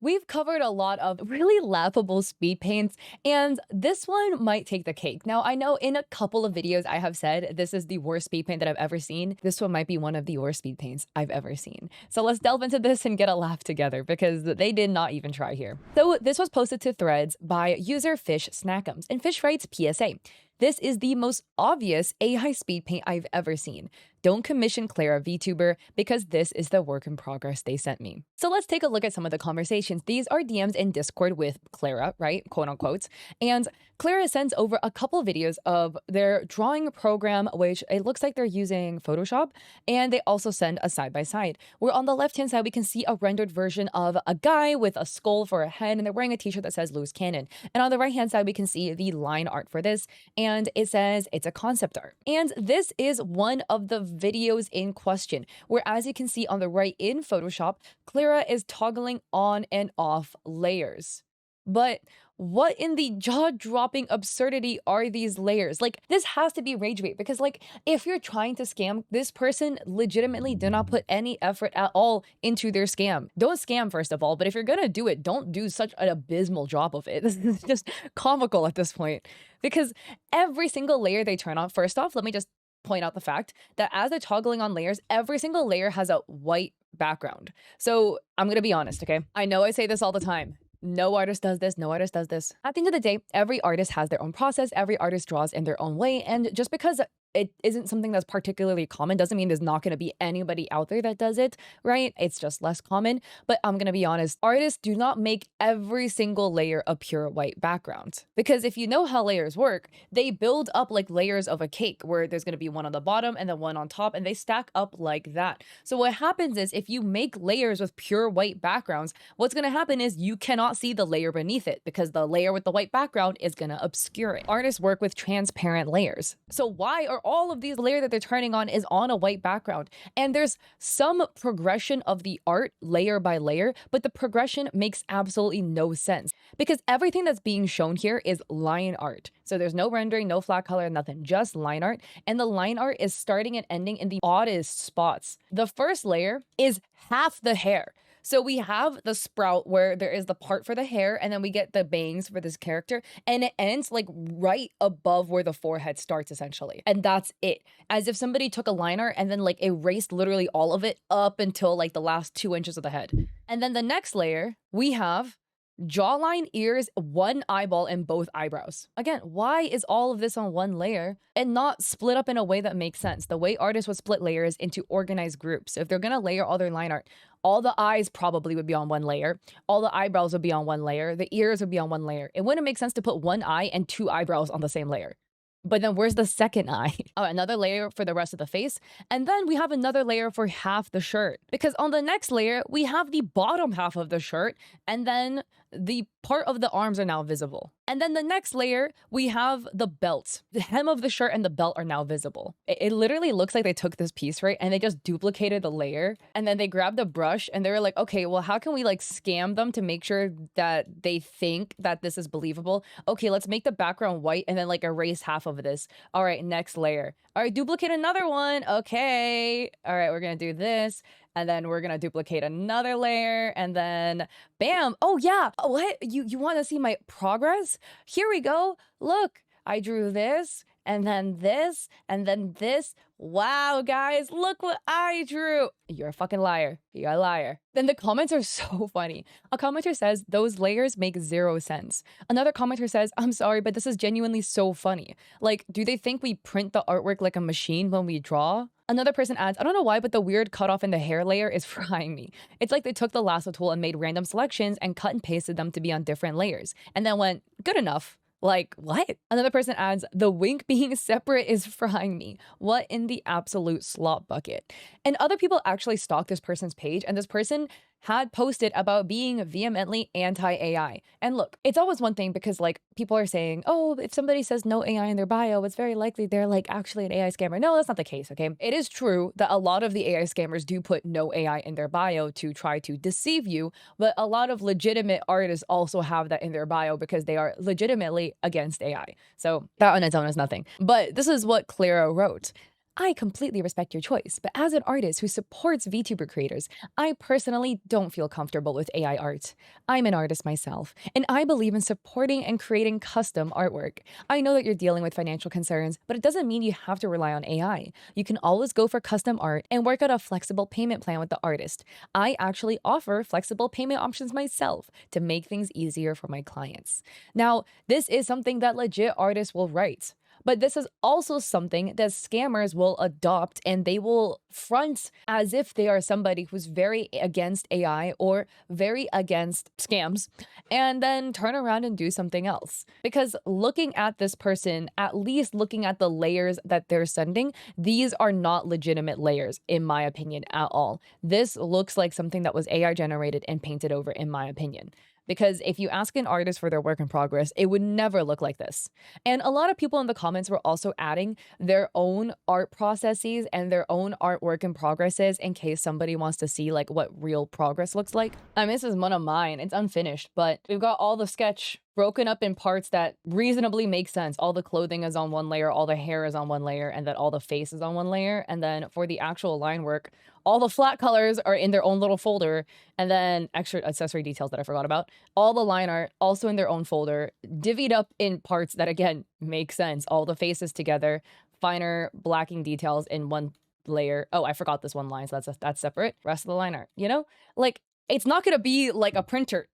We've covered a lot of really laughable speed paints, and this one might take the cake. Now, I know in a couple of videos I have said this is the worst speed paint that I've ever seen. This one might be one of the worst speed paints I've ever seen. So let's delve into this and get a laugh together because they did not even try here. So this was posted to Threads by user Fish Snackums, and Fish writes PSA. This is the most obvious AI speed paint I've ever seen. Don't commission Clara VTuber because this is the work in progress they sent me. So let's take a look at some of the conversations. These are DMs in Discord with Clara, right? Quote unquote. And Clara sends over a couple of videos of their drawing program, which it looks like they're using Photoshop. And they also send a side by side, where on the left hand side, we can see a rendered version of a guy with a skull for a head, and they're wearing a t-shirt that says Loose Cannon. And on the right hand side, we can see the line art for this, and it says it's a concept art. And this is one of the videos in question, where as you can see on the right in Photoshop, Clara is toggling on and off layers. But what in the jaw-dropping absurdity are these layers? Like, this has to be rage bait because, like, if you're trying to scam, this person legitimately did not put any effort at all into their scam. Don't scam, first of all, but if you're gonna do it, don't do such an abysmal job of it. This is just comical at this point because every single layer they turn on, first off, let me just point out the fact that as they're toggling on layers, every single layer has a white background. So I'm gonna be honest, okay? I know I say this all the time. No artist does this. No artist does this. At the end of the day, every artist has their own process. Every artist draws in their own way. And just because it isn't something that's particularly common doesn't mean there's not going to be anybody out there that does it, right? It's just less common. But I'm going to be honest, artists do not make every single layer a pure white background. Because if you know how layers work, they build up like layers of a cake where there's going to be one on the bottom and then one on top, and they stack up like that. So what happens is if you make layers with pure white backgrounds, what's going to happen is you cannot see the layer beneath it because the layer with the white background is going to obscure it. Artists work with transparent layers. So why are all of these layers that they're turning on is on a white background? And there's some progression of the art layer by layer, but the progression makes absolutely no sense because everything that's being shown here is line art. So there's no rendering, no flat color, nothing, just line art. And the line art is starting and ending in the oddest spots. The first layer is half the hair. So we have the sprout where there is the part for the hair, and then we get the bangs for this character, and it ends like right above where the forehead starts, essentially. And that's it. As if somebody took a line art and then like erased literally all of it up until like the last 2 inches of the head. And then the next layer, we have jawline, ears, one eyeball, and both eyebrows. Again, why is all of this on one layer and not split up in a way that makes sense? The way artists would split layers into organized groups. So if they're gonna layer all their line art, all the eyes probably would be on one layer, all the eyebrows would be on one layer, the ears would be on one layer. It wouldn't make sense to put one eye and two eyebrows on the same layer. But then where's the second eye? Oh, another layer for the rest of the face. And then we have another layer for half the shirt. Because on the next layer, we have the bottom half of the shirt, and then the part of the arms are now visible. And then the next layer, we have the belt. The hem of the shirt and the belt are now visible. It literally looks like they took this piece, right? And they just duplicated the layer. And then they grabbed a brush and they were like, okay, well, how can we like scam them to make sure that they think that this is believable? Okay, let's make the background white and then like erase half of this. All right, next layer. All right, duplicate another one. Okay. All right, we're gonna do this. And then we're gonna duplicate another layer, and then bam. Oh yeah, what? You wanna see my progress? Here we go. Look, I drew this, and then this, and then this. Wow, guys, look what I drew. You're a fucking liar. You're a liar. Then the comments are so funny. A commenter says, those layers make zero sense. Another commenter says, I'm sorry, but this is genuinely so funny. Like, do they think we print the artwork like a machine when we draw? Another person adds, I don't know why, but the weird cutoff in the hair layer is frying me. It's like they took the lasso tool and made random selections and cut and pasted them to be on different layers, and then went, good enough. Like, what? Another person adds, the wink being separate is frying me. What in the absolute slop bucket? And other people actually stalked this person's page, and this person had posted about being vehemently anti-AI. And look, it's always one thing because like people are saying, oh, if somebody says no AI in their bio, it's very likely they're like actually an AI scammer. No, that's not the case, okay? It is true that a lot of the AI scammers do put no AI in their bio to try to deceive you, but a lot of legitimate artists also have that in their bio because they are legitimately against AI. So that on its own is nothing. But this is what Clara wrote. I completely respect your choice, but as an artist who supports VTuber creators, I personally don't feel comfortable with AI art. I'm an artist myself, and I believe in supporting and creating custom artwork. I know that you're dealing with financial concerns, but it doesn't mean you have to rely on AI. You can always go for custom art and work out a flexible payment plan with the artist. I actually offer flexible payment options myself to make things easier for my clients. Now, this is something that legit artists will write. But this is also something that scammers will adopt, and they will front as if they are somebody who's very against AI or very against scams, and then turn around and do something else. Because looking at this person, at least looking at the layers that they're sending, these are not legitimate layers, in my opinion, at all. This looks like something that was AI generated and painted over, in my opinion. Because if you ask an artist for their work in progress, it would never look like this. And a lot of people in the comments were also adding their own art processes and their own artwork in progresses in case somebody wants to see like what real progress looks like. I mean, this is one of mine. It's unfinished, but we've got all the sketch broken up in parts that reasonably make sense. All the clothing is on one layer, all the hair is on one layer, and then all the face is on one layer. And then for the actual line work, all the flat colors are in their own little folder, and then extra accessory details that I forgot about. All the line art also in their own folder, divvied up in parts that again make sense. All the faces together, finer blacking details in one layer. Oh, I forgot this one line, so that's separate. Rest of the line art, you know? Like, it's not gonna be like a printer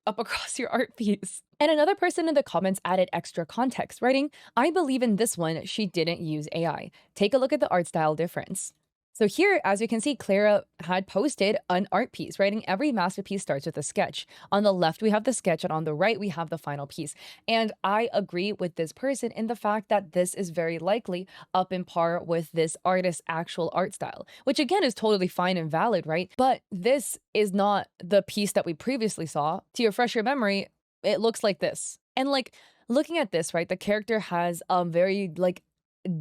up across your art piece. And another person in the comments added extra context, writing, I believe in this one, she didn't use AI. Take a look at the art style difference. So here, as you can see, Clara had posted an art piece, writing every masterpiece starts with a sketch. On the left, we have the sketch, and on the right, we have the final piece. And I agree with this person in the fact that this is very likely up in par with this artist's actual art style, which again is totally fine and valid, right? But this is not the piece that we previously saw. To refresh your memory, it looks like this. And like, looking at this, right, the character has a very like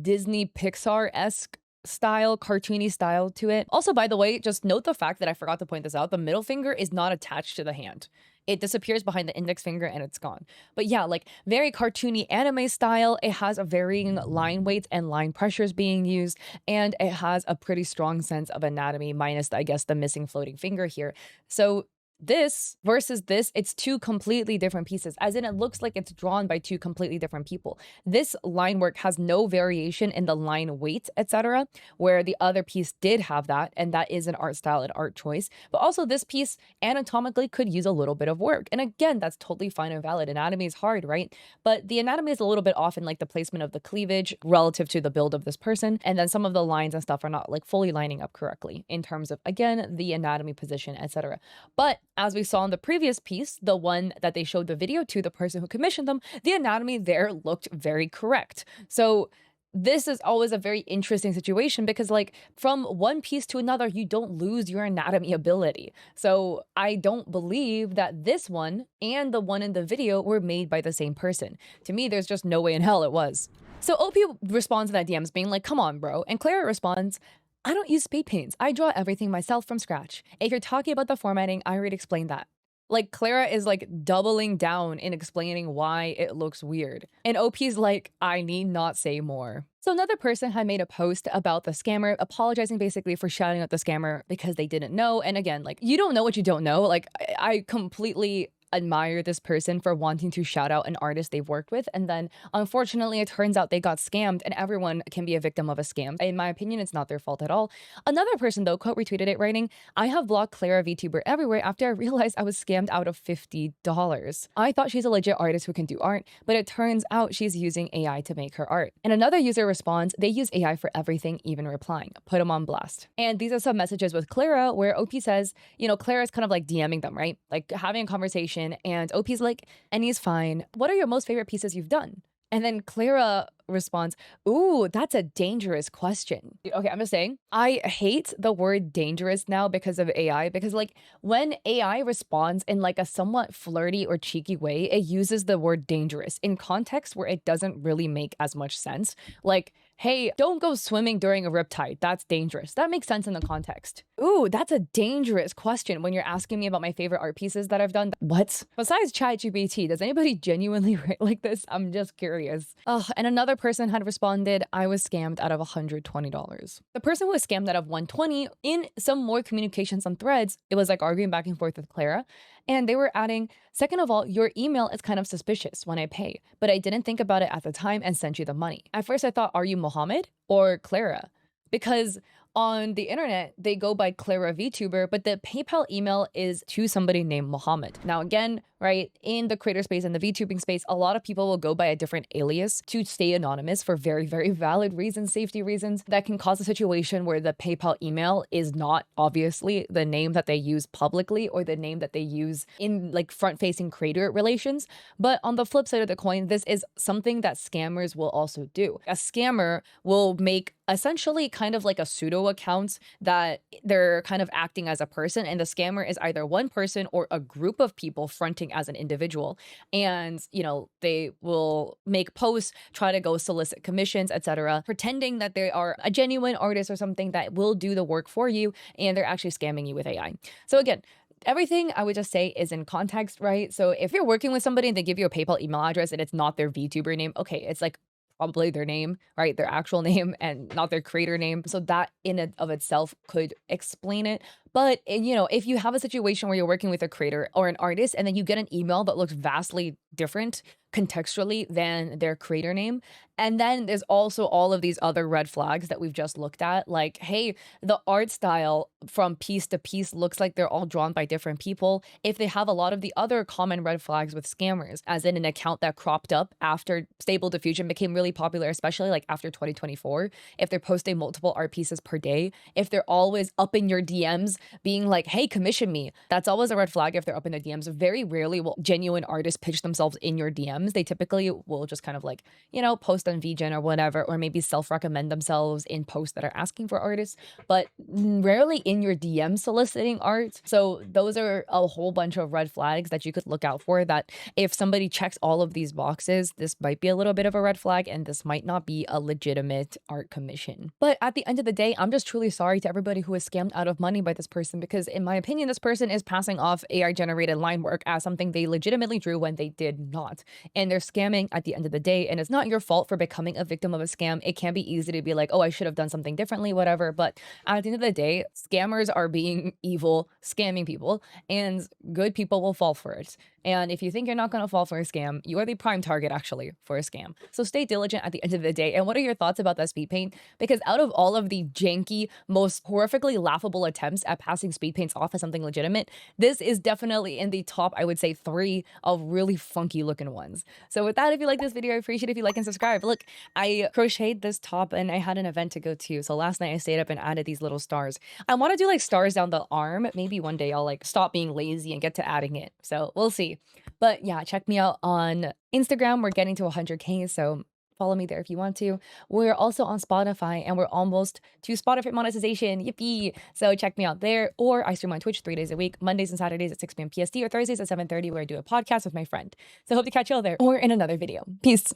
Disney Pixar-esque style, cartoony style to it. Also, by the way, just note the fact that I forgot to point this out. The middle finger is not attached to the hand. It disappears behind the index finger and it's gone. But yeah, like very cartoony anime style. It has a varying line weights and line pressures being used, and it has a pretty strong sense of anatomy, minus, I guess, the missing floating finger here. So this versus this, it's two completely different pieces, as in it looks like it's drawn by two completely different people. This line work has no variation in the line weight, etc., where the other piece did have that, and that is an art style and art choice. But also this piece anatomically could use a little bit of work. And again, that's totally fine and valid. Anatomy is hard, right? But the anatomy is a little bit off in like the placement of the cleavage relative to the build of this person. And then some of the lines and stuff are not like fully lining up correctly in terms of, again, the anatomy position, etc. But as we saw in the previous piece, the one that they showed the video to, the person who commissioned them, the anatomy there looked very correct. So this is always a very interesting situation because like from one piece to another, you don't lose your anatomy ability. So I don't believe that this one and the one in the video were made by the same person. To me, there's just no way in hell it was. So OP responds to that DMs being like, come on, bro. And Clara responds, I don't use speed paints. I draw everything myself from scratch. If you're talking about the formatting, I already explained that. Like Clara is like doubling down in explaining why it looks weird. And OP's like, I need not say more. So another person had made a post about the scammer, apologizing basically for shouting out the scammer because they didn't know. And again, like you don't know what you don't know. Like I completely admire this person for wanting to shout out an artist they've worked with, and then unfortunately it turns out they got scammed, and everyone can be a victim of a scam. In my opinion, it's not their fault at all. Another person though quote retweeted it, writing, I have blocked Clara VTuber everywhere after I realized I was scammed out of $50. I thought she's a legit artist who can do art, but it turns out she's using AI to make her art. And another user responds, they use AI for everything, even replying. Put them on blast. And these are some messages with Clara where OP says, you know, Clara's kind of like DMing them, right? Like having a conversation, and OP's like, and he's fine. What are your most favorite pieces you've done? And then Clara responds, ooh, that's a dangerous question. Okay, I'm just saying, I hate the word dangerous now because of AI, because like when AI responds in like a somewhat flirty or cheeky way, it uses the word dangerous in context where it doesn't really make as much sense. Like, hey, don't go swimming during a riptide. That's dangerous. That makes sense in the context. Ooh, that's a dangerous question when you're asking me about my favorite art pieces that I've done. What? Besides ChatGPT, does anybody genuinely write like this? I'm just curious. Oh, and another another person had responded, I was scammed out of $120. The person who was scammed out of 120 in some more communications on threads, it was like arguing back and forth with Clara. And they were adding, second of all, your email is kind of suspicious when I pay, but I didn't think about it at the time and sent you the money. At first I thought, are you Mohammed or Clara? Because on the internet, they go by Clara VTuber, but the PayPal email is to somebody named Mohammed. Now, again, right, in the creator space and the VTubing space, a lot of people will go by a different alias to stay anonymous for very, very valid reasons, safety reasons, that can cause a situation where the PayPal email is not obviously the name that they use publicly or the name that they use in like front-facing creator relations. But on the flip side of the coin, this is something that scammers will also do. A scammer will make essentially kind of like a pseudo account that they're kind of acting as a person, and the scammer is either one person or a group of people fronting as an individual. And you know, they will make posts, try to go solicit commissions, etc., pretending that they are a genuine artist or something that will do the work for you, and they're actually scamming you with AI. So again, everything I would just say is in context, right? So if you're working with somebody and they give you a PayPal email address and it's not their VTuber name, okay, it's like probably their name, right? Their actual name and not their creator name. So that in and of itself could explain it. But, you know, if you have a situation where you're working with a creator or an artist and then you get an email that looks vastly different contextually than their creator name, and then there's also all of these other red flags that we've just looked at, like, hey, the art style from piece to piece looks like they're all drawn by different people. If they have a lot of the other common red flags with scammers, as in an account that cropped up after Stable Diffusion became really popular, especially like after 2024, if they're posting multiple art pieces per day, if they're always up in your DMs being like, hey, commission me, that's always a red flag if they're up in their DMs. Very rarely will genuine artists pitch themselves in your DMs. They typically will just kind of like, you know, post on VGen or whatever, or maybe self-recommend themselves in posts that are asking for artists, but rarely in your DM soliciting art. So those are a whole bunch of red flags that you could look out for, that if somebody checks all of these boxes, this might be a little bit of a red flag and this might not be a legitimate art commission. But at the end of the day, I'm just truly sorry to everybody who is scammed out of money by this person, because in my opinion, this person is passing off AI generated line work as something they legitimately drew when they did not. And they're scamming at the end of the day. And it's not your fault for becoming a victim of a scam. It can be easy to be like, oh, I should have done something differently, whatever. But at the end of the day, scammers are being evil, scamming people, and good people will fall for it. And if you think you're not going to fall for a scam, you are the prime target actually for a scam. So stay diligent at the end of the day. And what are your thoughts about that speed paint? Because out of all of the janky, most horrifically laughable attempts at passing speed paints off as something legitimate, this is definitely in the top, I would say, 3 of really funky looking ones. So with that, if you like this video, I appreciate it if you like and subscribe. Look, I crocheted this top and I had an event to go to. So last night I stayed up and added these little stars. I want to do like stars down the arm. Maybe one day I'll like stop being lazy and get to adding it. So we'll see. But yeah, check me out on Instagram. We're getting to 100K, so follow me there if you want to. We're also on Spotify and we're almost to Spotify monetization. Yippee! So check me out there, or I stream on Twitch 3 days a week, Mondays and Saturdays at 6 p.m. PST, or Thursdays at 7:30, where I do a podcast with my friend. So hope to catch you all there or in another video. Peace.